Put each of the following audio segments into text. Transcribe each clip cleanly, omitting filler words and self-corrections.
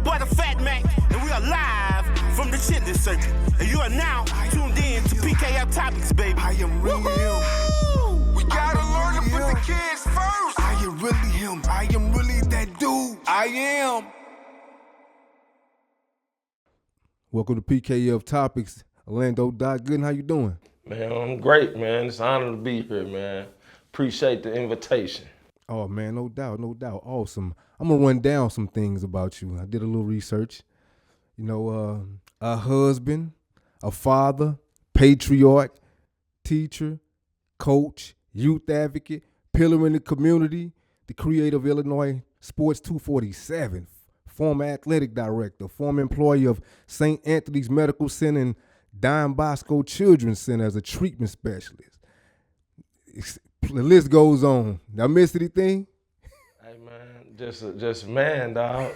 your boy the Fat Mac, and we are live from the Chitlin Circuit. And you are now tuned in to PKF Topics, baby. I am really him. We gotta learn to put the kids first. I am really him. I am really that dude. I am. Welcome to PKF Topics. Orlando, Doc Gooden, how you doing? Man, I'm great, man. It's an honor to be here, man. Appreciate the invitation. Oh, man, no doubt, no doubt. Awesome. I'm going to run down some things about you. I did a little research. You know, a husband, a father, patriarch, teacher, coach, youth advocate, pillar in the community, the creator of Illinois Sports 247, former athletic director, former employee of St. Anthony's Medical Center and Don Bosco Children's Center as a treatment specialist. The list goes on. Did I miss anything? Hey, man, just a man, dog.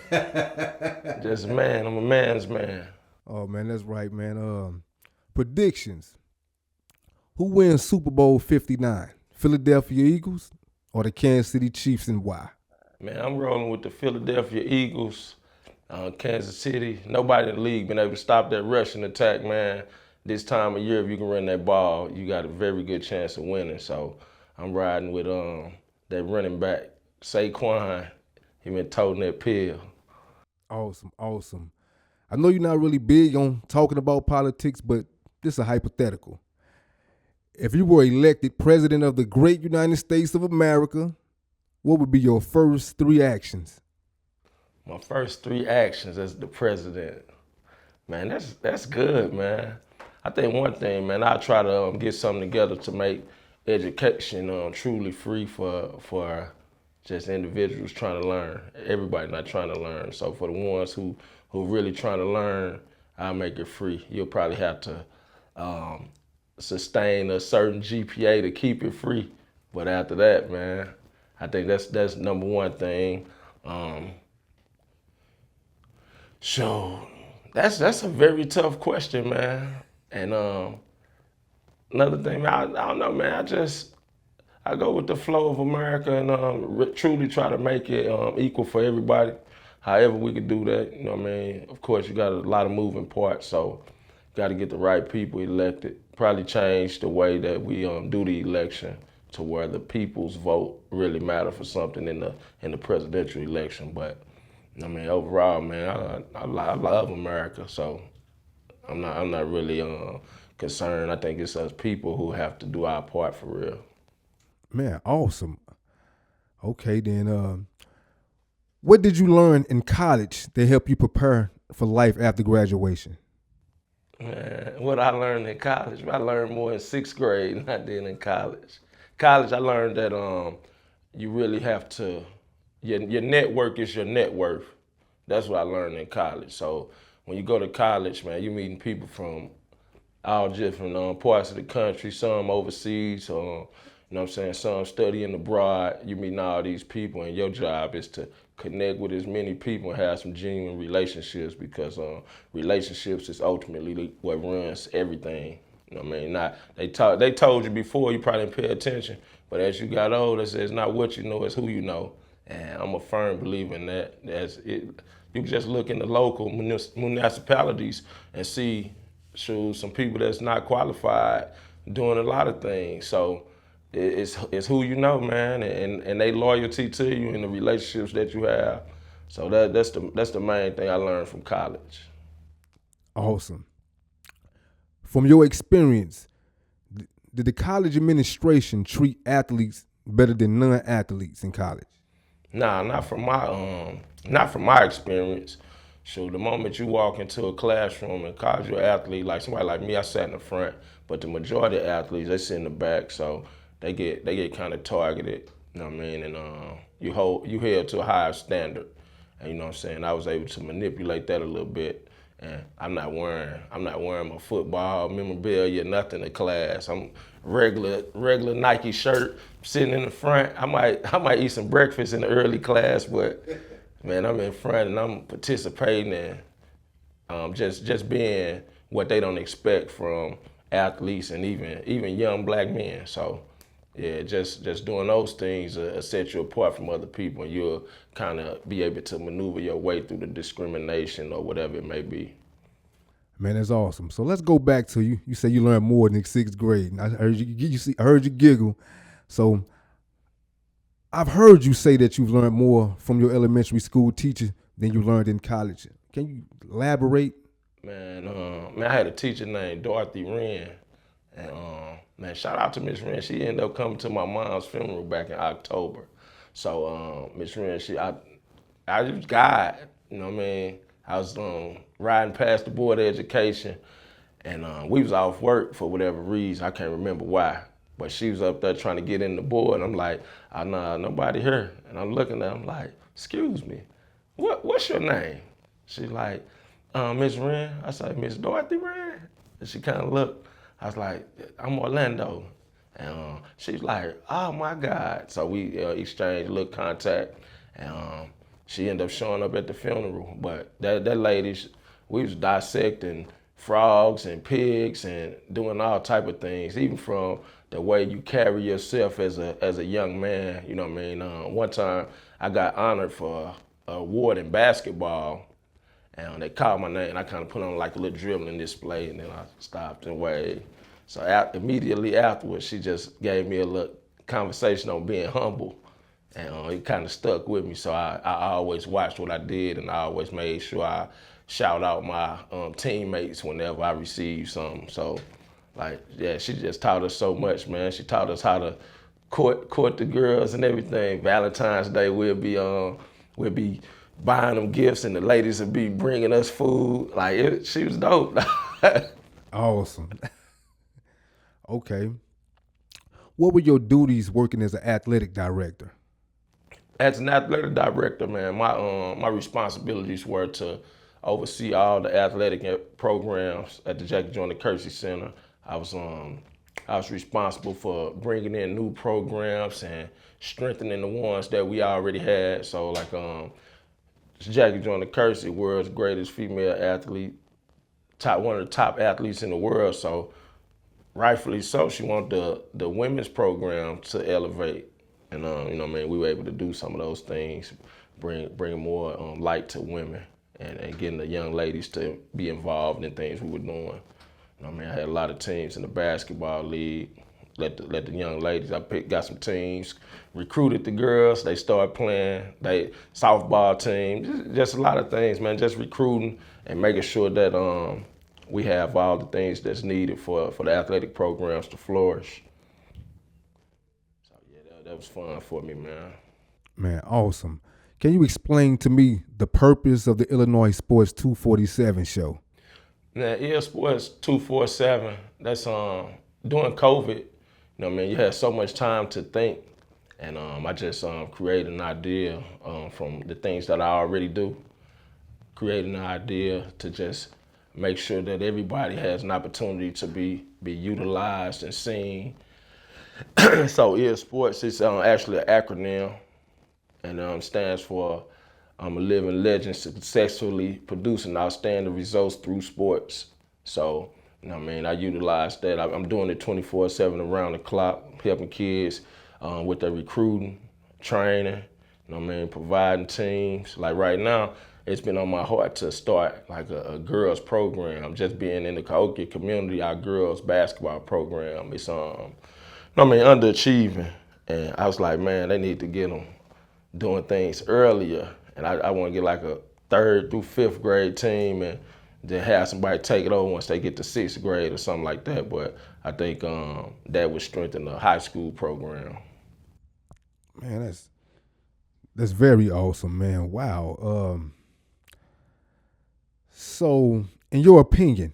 Just a man. I'm a man's man. Oh, man, that's right, man. Predictions. Who wins Super Bowl 59? Philadelphia Eagles or the Kansas City Chiefs, and why? Man, I'm rolling with the Philadelphia Eagles, Kansas City. Nobody in the league been able to stop that rushing attack, man. This time of year, if you can run that ball, you got a very good chance of winning. So I'm riding with that running back, Saquon. He been toting that pill. Awesome, awesome. I know you're not really big on talking about politics, but this is a hypothetical. If you were elected president of the great United States of America, what would be your first three actions? My first three actions as the president. Man, that's good, man. I think one thing, man, I try to get something together to make education truly free for just individuals trying to learn. Everybody not trying to learn. So for the ones who really trying to learn, I'll make it free. You'll probably have to sustain a certain GPA to keep it free. But after that, man, I think that's number one thing. So that's a very tough question, man. And another thing, man, I don't know, man. I go with the flow of America and truly try to make it equal for everybody. However we could do that, you know what I mean? Of course, you got a lot of moving parts, so you got to get the right people elected. Probably change the way that we do the election to where the people's vote really matter for something in the presidential election. But I mean, overall, man, I love America, so I'm not really concerned. I think it's us people who have to do our part for real. Man, awesome. Okay, then, what did you learn in college that helped you prepare for life after graduation? Man, what I learned in college, I learned more in sixth grade than I did in college. College, I learned that you really have to, your network is your net worth. That's what I learned in college. So when you go to college, man, you're meeting people from all different parts of the country, some overseas, you know what I'm saying, some studying abroad. You're meeting all these people, and your job is to connect with as many people and have some genuine relationships, because relationships is ultimately what runs everything. You know what I mean? They told you before, you probably didn't pay attention, but as you got older, it's not what you know, it's who you know. And I'm a firm believer in that. You can just look in the local municipalities and see some people that's not qualified doing a lot of things. So it's who you know, man, and they loyalty to you and the relationships that you have. So that's the main thing I learned from college. Awesome. From your experience, did the college administration treat athletes better than non-athletes in college? Nah, not from my experience. So the moment you walk into a classroom in college, you're an athlete, like somebody like me, I sat in the front, but the majority of athletes, they sit in the back, so they get kind of targeted, you know what I mean? And you held to a higher standard. And you know what I'm saying? I was able to manipulate that a little bit. And I'm not wearing my football memorabilia, nothing in class. I'm regular Nike shirt, sitting in the front. I might eat some breakfast in the early class, but man, I'm in front and I'm participating and just being what they don't expect from athletes and even young black men. So Yeah, just doing those things set you apart from other people, and you'll kind of be able to maneuver your way through the discrimination or whatever it may be. Man, that's awesome. So let's go back to you. You say you learned more in the 6th grade. And I heard I heard you giggle. So I've heard you say that you've learned more from your elementary school teacher than you learned in college. Can you elaborate? Man, I had a teacher named Dorothy Wren, and man, shout out to Miss Wren. She ended up coming to my mom's funeral back in October. So Miss Wren, I was God, you know what I mean? I was riding past the Board of Education, and we was off work for whatever reason. I can't remember why, but she was up there trying to get in the board. I'm like, oh, nah, nobody here. And I'm looking at her, I'm like, excuse me, what's your name? She's like, Miss Wren. I said, Miss Dorothy Wren? And she kind of looked. I was like, I'm Orlando. And she's like, oh my God. So we exchanged a little contact, and she ended up showing up at the funeral. But that lady, we was dissecting frogs and pigs and doing all type of things, even from the way you carry yourself as a young man. You know what I mean? One time I got honored for an award in basketball, and they called my name, and I kind of put on like a little dribbling display, and then I stopped and waved. So immediately afterwards, she just gave me a little conversation on being humble, and it kind of stuck with me. So I always watched what I did, and I always made sure I shout out my teammates whenever I received something. So, like, yeah, she just taught us so much, man. She taught us how to court the girls and everything. Valentine's Day, we'll be buying them gifts, and the ladies would be bringing us food. Like, she was dope. Awesome. Okay. What were your duties working as an athletic director? As an athletic director, man, my responsibilities were to oversee all the athletic programs at the Jackie Jordan Kersey Center. I was responsible for bringing in new programs and strengthening the ones that we already had. So like Jackie Jordan Kersey, world's greatest female athlete, one of the top athletes in the world. So rightfully so, she wanted the women's program to elevate. And you know what I mean, we were able to do some of those things, bring more light to women, and getting the young ladies to be involved in things we were doing. You know what I mean, I had a lot of teams in the basketball league. Let the young ladies, got some teams, recruited the girls, they started playing, softball team, just a lot of things, man, just recruiting and making sure that we have all the things that's needed for the athletic programs to flourish. So yeah, that was fun for me, man. Man, awesome. Can you explain to me the purpose of the Illinois Sports 247 show? Now, Sports 247, that's during COVID, you know what I mean, you had so much time to think, and I just created an idea from the things that I already do, creating an idea to just make sure that everybody has an opportunity to be utilized and seen. So Sports is actually an acronym, and stands for a living legend successfully producing outstanding results through sports. So, you know what I mean, I utilize that. I'm doing it 24/7 around the clock, helping kids with their recruiting, training, you know what I mean, providing teams. Like right now, it's been on my heart to start like a girls program. Just being in the Cahokia community, our girls basketball program, it's underachieving. And I was like, man, they need to get them doing things earlier. And I want to get like a 3rd through 5th grade team, and then have somebody take it over once they get to 6th grade or something like that. But I think that would strengthen the high school program. Man, that's very awesome, man. Wow. So, in your opinion,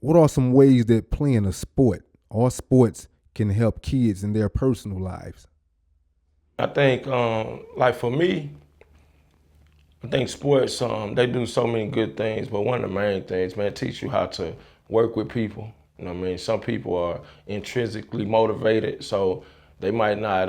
what are some ways that playing a sport or sports can help kids in their personal lives? I think, like for me, I think sports, they do so many good things, but one of the main things, man, teach you how to work with people. You know what I mean? Some people are intrinsically motivated, so they might not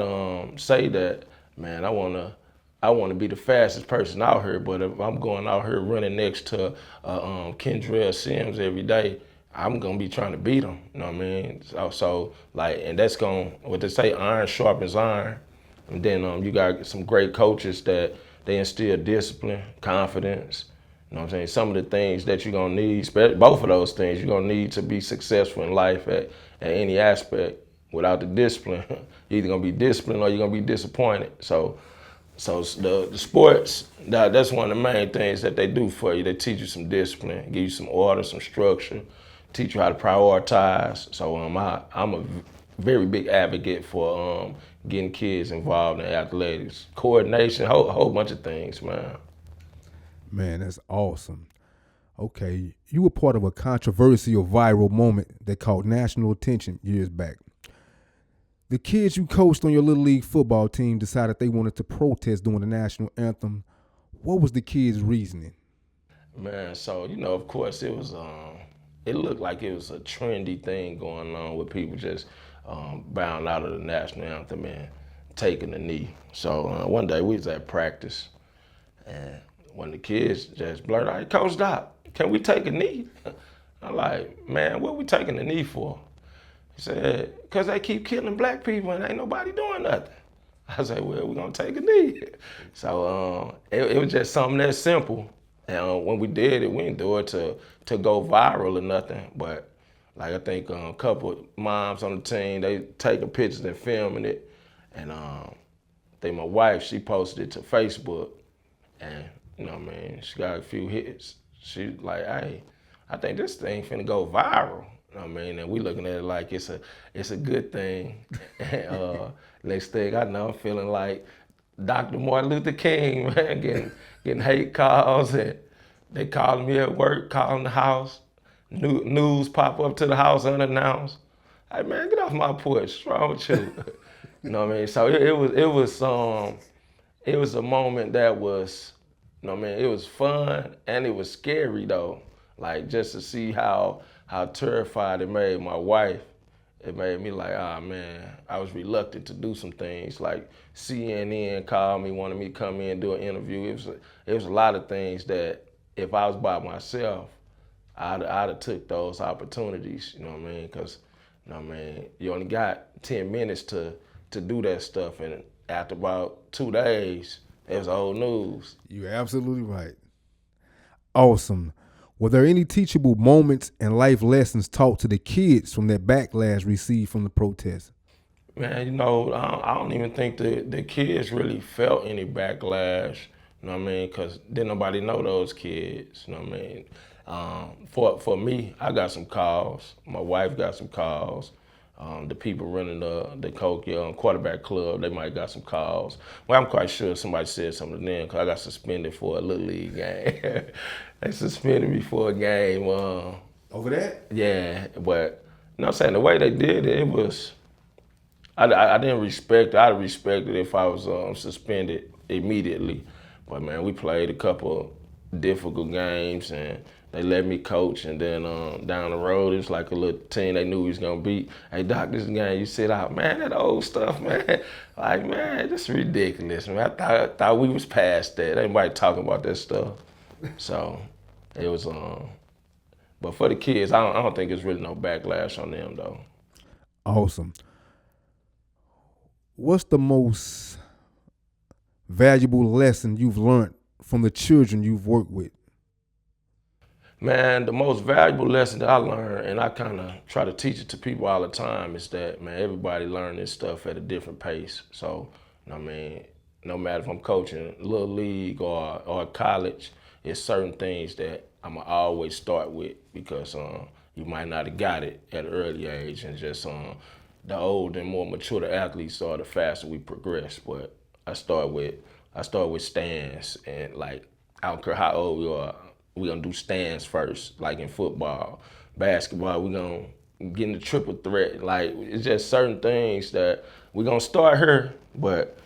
say that, man, I wanna be the fastest person out here, but if I'm going out here running next to Kendrell Sims every day, I'm gonna be trying to beat them. You know what I mean? So like, and that's what they say, iron sharpens iron. And then you got some great coaches that they instill discipline, confidence. You know what I'm saying? Some of the things that you're gonna need, both of those things, you're gonna need to be successful in life at any aspect. Without the discipline, you're either gonna be disciplined or you're gonna be disappointed. So the sports, that's one of the main things that they do for you. They teach you some discipline, give you some order, some structure, teach you how to prioritize. So I'm a very big advocate for getting kids involved in athletics, coordination, whole bunch of things, man. Man, that's awesome. Okay, you were part of a controversial viral moment that caught national attention years back. The kids you coached on your Little League football team decided they wanted to protest during the national anthem. What was the kids' reasoning? Man, so, of course it was, it looked like it was a trendy thing going on with people just bowing out of the national anthem and taking the knee. So one day we was at practice and one of the kids just blurted out, "Hey, Coach Doc, can we take a knee?" I'm like, "Man, what we taking the knee for?" He said, "Because they keep killing black people and ain't nobody doing nothing." I said, "Well, we're going to take a knee." So it was just something that simple. And when we did it, we didn't do it to go viral or nothing. But like I think a couple of moms on the team, they taking pictures and filming it. And I think my wife, she posted it to Facebook. And, she got a few hits. She like, "Hey, I think this thing finna go viral." And we looking at it like it's a good thing. And next thing I know, I'm feeling like Dr. Martin Luther King, man, getting hate calls, and they calling me at work, calling the house. News pop up to the house unannounced. Hey man, get off my porch. What's wrong with you? So it was a moment that was, it was fun and it was scary though. Like just to see how terrified it made my wife. It made me like, man, I was reluctant to do some things. Like CNN called me, wanted me to come in and do an interview. It was a lot of things that if I was by myself, I'd have took those opportunities, Because, you only got 10 minutes to do that stuff. And after about 2 days, it was old news. You're absolutely right. Awesome. Were there any teachable moments and life lessons taught to the kids from that backlash received from the protest? Man, I don't even think the kids really felt any backlash, because didn't nobody know those kids, For me, I got some calls. My wife got some calls. The people running the Cahokia quarterback club, they might got some calls. Well, I'm quite sure somebody said something to them because I got suspended for a Little League game. They suspended me for a game. Over that? Yeah, but the way they did it, it was, I didn't respect it. I'd respect it if I was suspended immediately. But man, we played a couple difficult games and they let me coach, and then down the road, it was like a little team they knew we was gonna beat. "Hey Doc, this game you sit out." Man, that old stuff, man. Like, man, this is ridiculous, man. I thought we was past that. Anybody talking about that stuff. So it was but for the kids, I don't think it's really no backlash on them though. Awesome. What's the most valuable lesson you've learned from the children you've worked with? Man, the most valuable lesson that I learned, and I kind of try to teach it to people all the time, is that, man, everybody learn this stuff at a different pace. So, no matter if I'm coaching Little League or college, it's certain things that I'm going to always start with because you might not have got it at an early age, and just the older and more mature the athletes are, the faster we progress. But I start with stands, and like, I don't care how old we are, we're gonna do stands first, like in football. Basketball, we're gonna get in the triple threat. Like, it's just certain things that we're gonna start here, but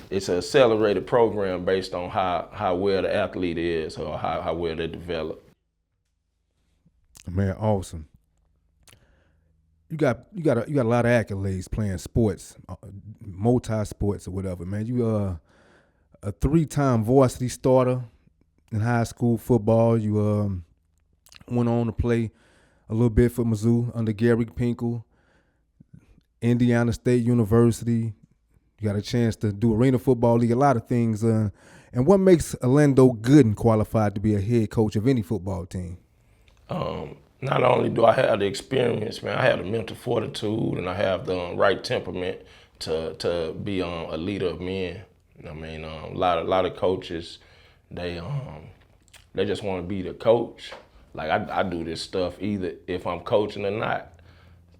it's an accelerated program based on how well the athlete is or how well they develop. Man, awesome. You got a lot of accolades playing sports, multi-sports or whatever, man. You a 3-time varsity starter in high school football. You went on to play a little bit for Mizzou under Gary Pinkel, Indiana State University. You got a chance to do Arena Football League, a lot of things. And what makes Orlando Gooden qualified to be a head coach of any football team? Not only do I have the experience, man, I have the mental fortitude and I have the right temperament to be a leader of men. I mean, a lot of coaches, they just want to be the coach. Like I do this stuff either if I'm coaching or not.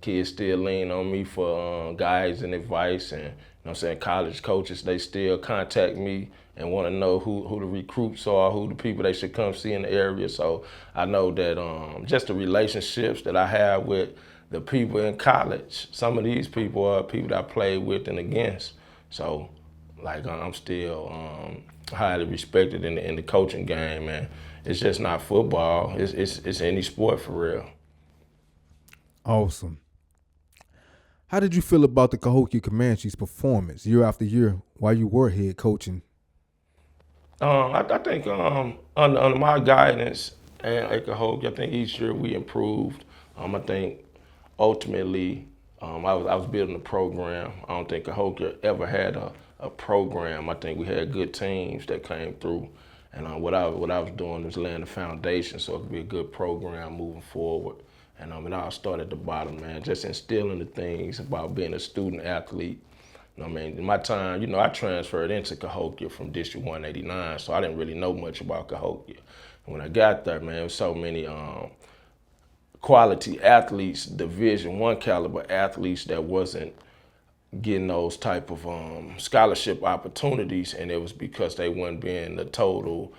Kids still lean on me for guidance and advice, and you know what I'm saying, college coaches, they still contact me and want to know who the recruits are, who the people they should come see in the area. So I know that just the relationships that I have with the people in college, some of these people are people that I played with and against. So like I'm still highly respected in the coaching game, man. It's just not football, it's any sport for real. Awesome. How did you feel about the Cahokia Comanches' performance year after year while you were head coaching? I think under my guidance at Cahokia, I think each year we improved. I think ultimately I was building a program. I don't think Cahokia ever had a program. I think we had good teams that came through. And what I was doing was laying the foundation so it could be a good program moving forward. And I'll start at the bottom, man, just instilling the things about being a student athlete. You know what I mean? In my time, you know, I transferred into Cahokia from District 189, so I didn't really know much about Cahokia. And when I got there, man, there was so many quality athletes, Division I caliber athletes that wasn't getting those type of scholarship opportunities, and it was because they weren't being the total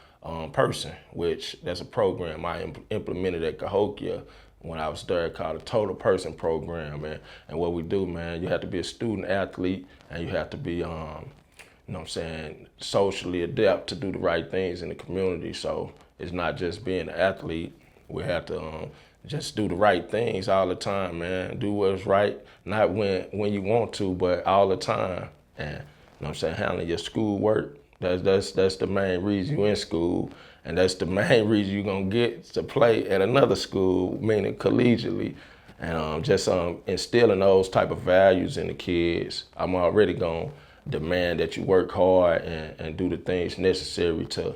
person, which that's a program I implemented at Cahokia when I was there, called a Total Person Program, man. And what we do, man, you have to be a student athlete and you have to be, you know what I'm saying, socially adept to do the right things in the community. So it's not just being an athlete. We have to just do the right things all the time, man. Do what's right, not when you want to, but all the time. And, you know what I'm saying, handling your school work, that's the main reason you're in school. And that's the main reason you're gonna get to play at another school, meaning collegiately. And just instilling those type of values in the kids, I'm already gonna demand that you work hard and do the things necessary to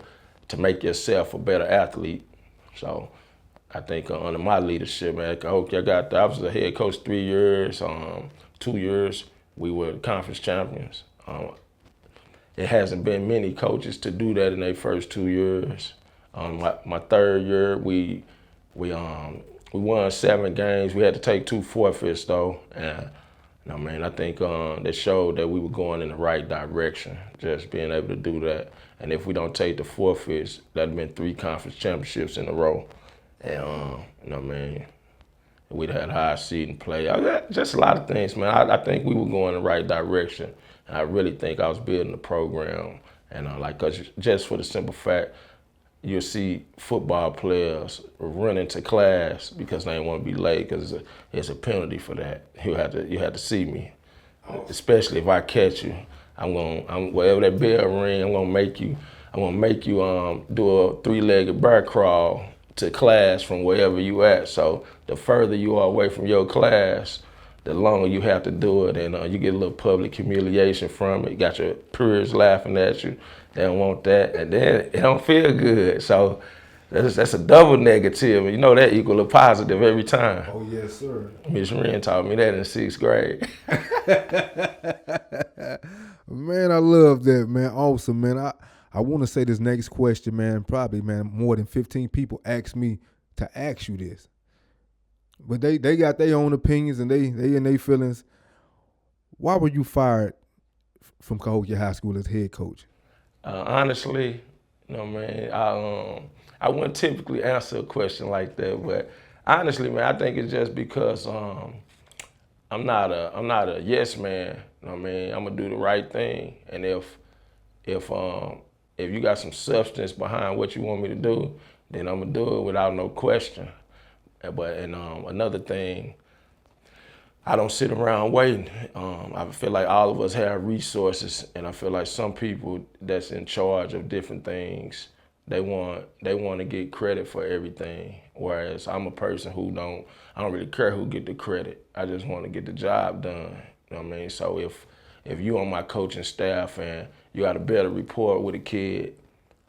make yourself a better athlete. So I think under my leadership, man, I was a head coach 3 years, 2 years, we were conference champions. It hasn't been many coaches to do that in their first 2 years. My third year, we won 7 games. We had to take 2 forfeits though, and you know, man, I think that showed that we were going in the right direction. Just being able to do that, and if we don't take the forfeits, that'd been 3 conference championships in a row, and you know, man, we'd had high seeding play. Just a lot of things, man. I think we were going in the right direction, and I really think I was building the program, and just for the simple fact, you'll see football players run into class because they want to be late because it's a penalty for that. You have to see me, especially if I catch you. Wherever that bell ring, I'm gonna make you do a 3-legged bear crawl to class from wherever you at. So the further you are away from your class, the longer you have to do it, and you get a little public humiliation from it. You got your peers laughing at you. They don't want that, and then it don't feel good. So that's a double negative. You know that equal a positive every time. Oh, yes, sir. Miss Wren taught me that in 6th grade. Man, I love that, man. Awesome, man. I want to say this next question, man. Probably, man, more than 15 people asked me to ask you this. But they got their own opinions and they in their feelings. Why were you fired from Cahokia High School as head coach? Honestly, you know, man, I wouldn't typically answer a question like that, but honestly, man, I think it's just because I'm not a yes man. You know what I mean? I'm gonna do the right thing, and if you got some substance behind what you want me to do, then I'm gonna do it without no question. But another thing, I don't sit around waiting. I feel like all of us have resources, and I feel like some people that's in charge of different things, they want to get credit for everything. Whereas I'm a person who I don't really care who get the credit. I just want to get the job done. You know what I mean? So if you on my coaching staff and you got a better rapport with a kid,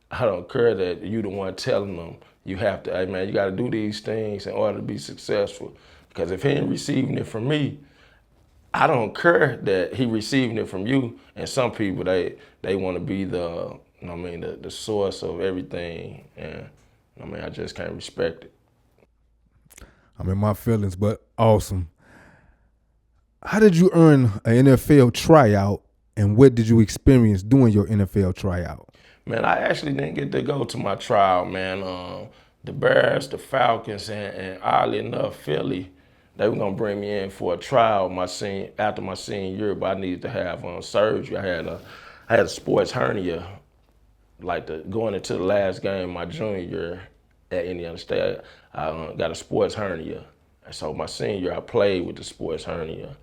I don't care that you the one telling them you have to, hey man, you got to do these things in order to be successful. Because if he ain't receiving it from me, I don't care that he receiving it from you. And some people, they want to be the, you know what I mean, the source of everything. And I mean, I just can't respect it. I'm in my feelings, but awesome. How did you earn an NFL tryout, and what did you experience doing your NFL tryout? Man, I actually didn't get to go to my trial, man. The Bears, the Falcons, and oddly enough, Philly, they were gonna bring me in for a trial after my senior year, but I needed to have surgery. I had a sports hernia, going into the last game my junior year at Indiana State. I got a sports hernia, and so my senior year I played with the sports hernia,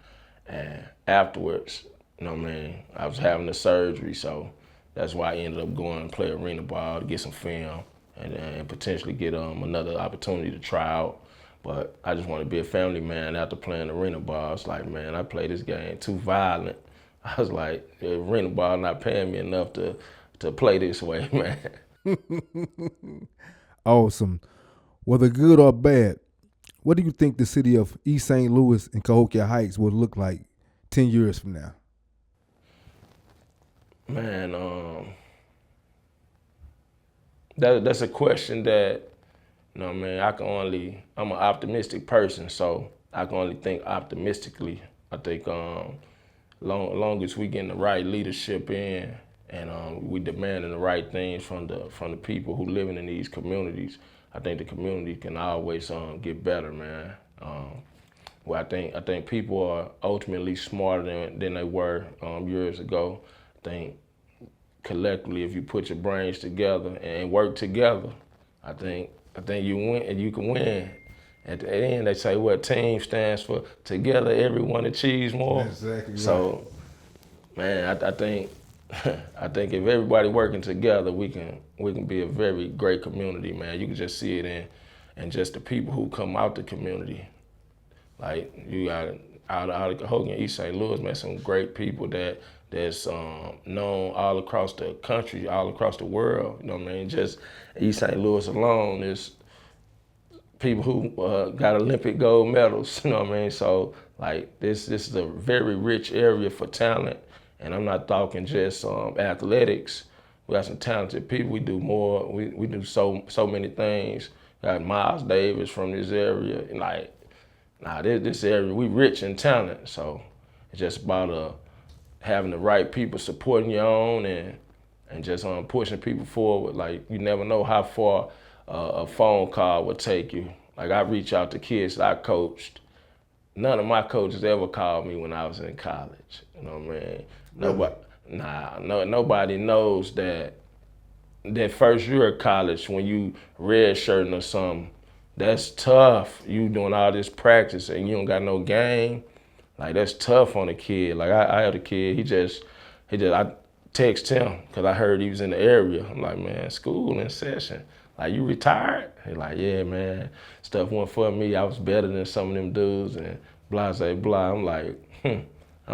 and afterwards, you know what I mean, I was having the surgery, so that's why I ended up going and play arena ball to get some film and potentially get another opportunity to try out. But I just want to be a family man after playing arena ball. It's like, man, I play this game too violent. I was like, the arena ball not paying me enough to play this way, man. Awesome. Whether good or bad, what do you think the city of East St. Louis and Cahokia Heights will look like 10 years from now? Man, that's a question that, you know what I mean, I'm an optimistic person, so I can only think optimistically. I think long as we getting the right leadership in and we demanding the right things from the people who living in these communities, I think the community can always get better, man. Well, I think people are ultimately smarter than they were years ago. I think collectively, if you put your brains together and work together, I think you win, and you can win. At the end, they say what team stands for together, everyone achieves more. Exactly. So, man, I think if everybody working together, we can be a very great community, man. You can just see it in just the people who come out the community. Like you got out of Cahokia and East St. Louis, man, some great people that's known all across the country, all across the world. You know what I mean? Just East St. Louis alone is people who got Olympic gold medals. You know what I mean? So like this is a very rich area for talent, and I'm not talking just athletics. We got some talented people. We do more. We do so many things. We got Miles Davis from this area. And this area, we rich in talent. So it's just about having the right people supporting your own and just pushing people forward. Like you never know how far a phone call would take you. Like I reach out to kids that I coached. None of my coaches ever called me when I was in college. You know what I mean? Nobody knows that first year of college when you redshirting or something, that's tough. You doing all this practice and you don't got no game. Like that's tough on a kid. Like I had a kid, I text him because I heard he was in the area. I'm like, man, school in session. Like, you retired? He's like, yeah, man. Stuff went for me. I was better than some of them dudes and blah, blah, blah. I'm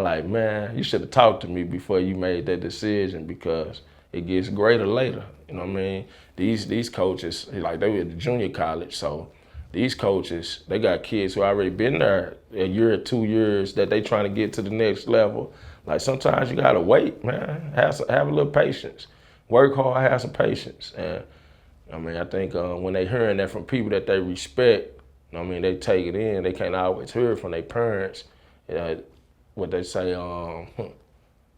like, man, you should have talked to me before you made that decision because it gets greater later. You know what I mean? These coaches, like they were at the junior college, so these coaches, they got kids who already been there a year or 2 years that they trying to get to the next level. Like sometimes you gotta wait, man. Have a little patience. Work hard, have some patience. And I mean, I think when they hearing that from people that they respect, I mean, they take it in. They can't always hear it from their parents. What they say,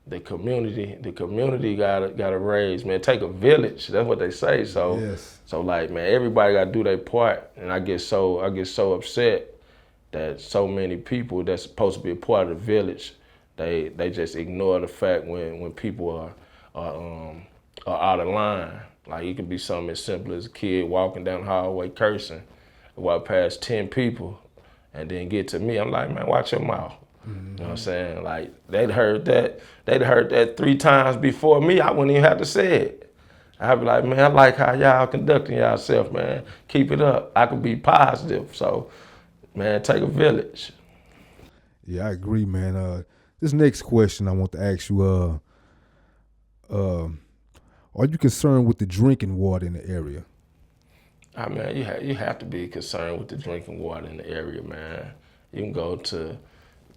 the community gotta raise, man. Take a village. That's what they say. So, yes. So like, man, everybody gotta do their part. And I get so upset that so many people that's supposed to be a part of the village, they just ignore the fact when people are out of line. Like it could be something as simple as a kid walking down the hallway cursing, walk past 10 people, and then get to me. I'm like, man, watch your mouth. Mm-hmm. You know what I'm saying? Like they'd heard that 3 times before me. I wouldn't even have to say it. I'd be like, man, I like how y'all conducting yourself, man. Keep it up. I can be positive. So, man, take a village. Yeah, I agree, man. This next question I want to ask you, are you concerned with the drinking water in the area? I mean, you have to be concerned with the drinking water in the area, man. You can go to a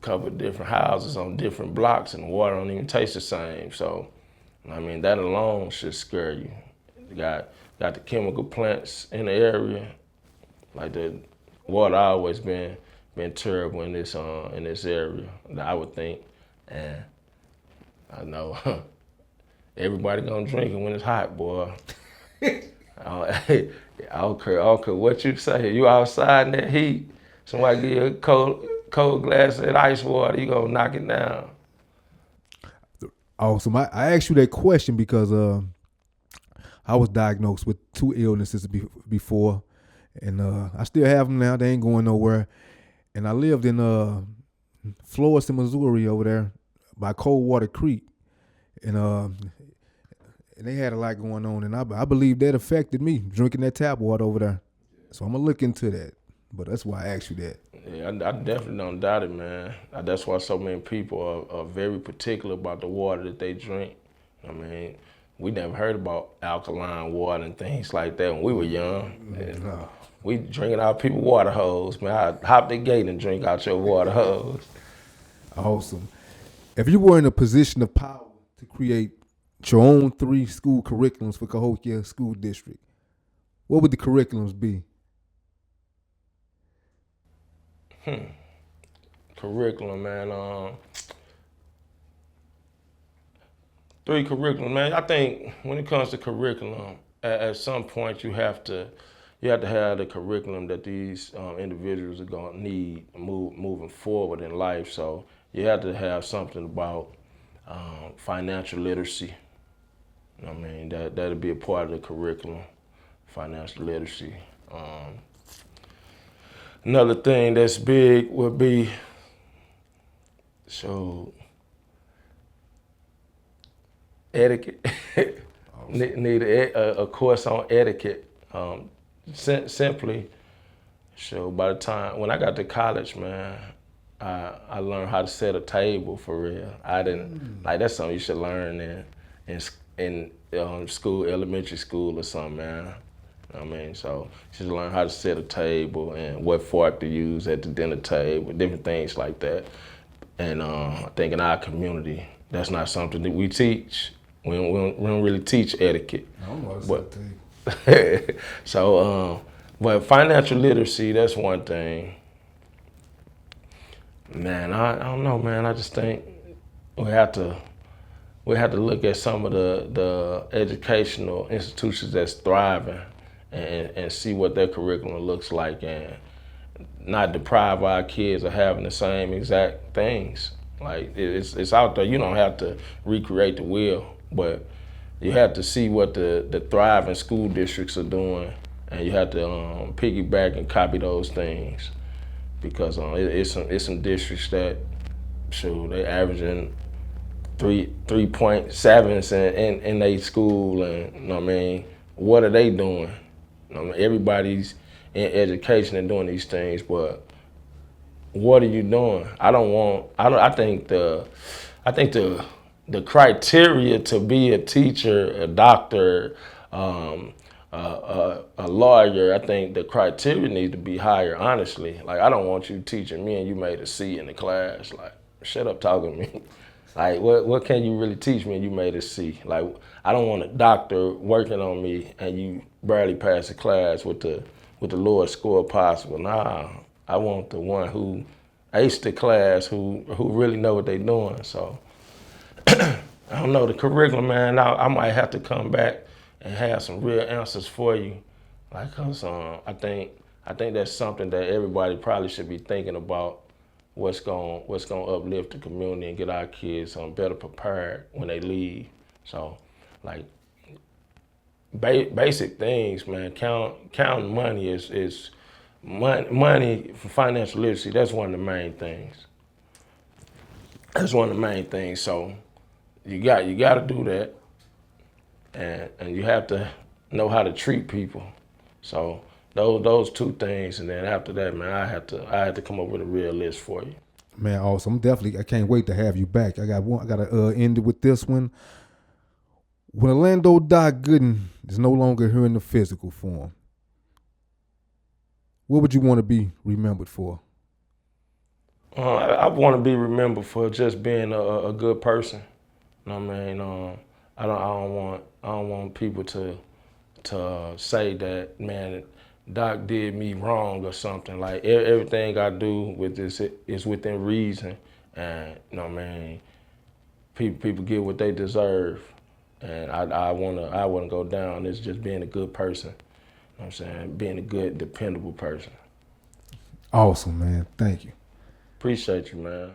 couple of different houses on different blocks and the water don't even taste the same. So, I mean, that alone should scare you. You got the chemical plants in the area. Like the water always been terrible in this area, I would think. And I know everybody gonna drink it when it's hot, boy. I don't care what you say. You outside in that heat, somebody give you a cold glass of that ice water, you gonna knock it down. Awesome. I asked you that question because I was diagnosed with 2 illnesses before, and I still have them now. They ain't going nowhere. And I lived in Florissant, Missouri, over there by Coldwater Creek, and they had a lot going on, and I believe that affected me drinking that tap water over there. So I'm gonna look into that. But that's why I asked you that. Yeah, I definitely don't doubt it, man. That's why so many people are very particular about the water that they drink. I mean, we never heard about alkaline water and things like that when we were young. No. We drinking out people's water hose, man. I hop the gate and drink out your water hose. Awesome. If you were in a position of power to create your own 3 school curriculums for Cahokia School District, what would the curriculums be? Curriculum, man. 3 curriculum, man. I think when it comes to curriculum, at some point you have to have the curriculum that these individuals are gonna need moving forward in life. So you have to have something about financial literacy. You know what I mean, that'll be a part of the curriculum, financial literacy. Another thing that's big would be etiquette. Need a course on etiquette. Simply, by the time when I got to college, man, I learned how to set a table for real. I didn't like that's something you should learn in school, elementary school or something, man. You know what I mean? So you should learn how to set a table and what fork to use at the dinner table, different things like that. And I think in our community, that's not something that we teach. We don't really teach etiquette. I don't know what to tell you. So, but financial literacy, that's one thing. Man, I don't know, man. I just think we have to look at some of the educational institutions that's thriving and see what their curriculum looks like and not deprive our kids of having the same exact things. Like it's out there. You don't have to recreate the wheel, but you have to see what the thriving school districts are doing, and you have to piggyback and copy those things, because it's some districts that they averaging 3.7s in their school, and you know what I mean, what are they doing? You know, everybody's in education and doing these things, but what are you doing? I think the criteria to be a teacher, a doctor, a lawyer, I think the criteria needs to be higher, honestly. Like, I don't want you teaching me and you made a C in the class. Like, shut up talking to me. Like, what can you really teach me and you made a C? Like, I don't want a doctor working on me and you barely pass the class with the lowest score possible. Nah, I want the one who aced the class, who really know what they're doing. So, I don't know, the curriculum, man, I might have to come back and have some real answers for you. Like, cause I think that's something that everybody probably should be thinking about. What's gonna uplift the community and get our kids better prepared when they leave. So, like, basic things, man. Counting money is money for financial literacy. That's one of the main things. So you got to do that. and you have to know how to treat people. So those two things, and then after that, man, I had to come up with a real list for you. Man, awesome. I can't wait to have you back. I gotta end it with this one. When Orlando Doc Gooden is no longer here in the physical form, what would you want to be remembered for? I want to be remembered for just being a good person. You know what I mean? I don't want people to say that, man, Doc did me wrong or something. Like everything I do with this is within reason, and you know what I mean. People get what they deserve, and I wanna go down as just being a good person. You know what I'm saying? Being a good, dependable person. Awesome, man. Thank you. Appreciate you, man.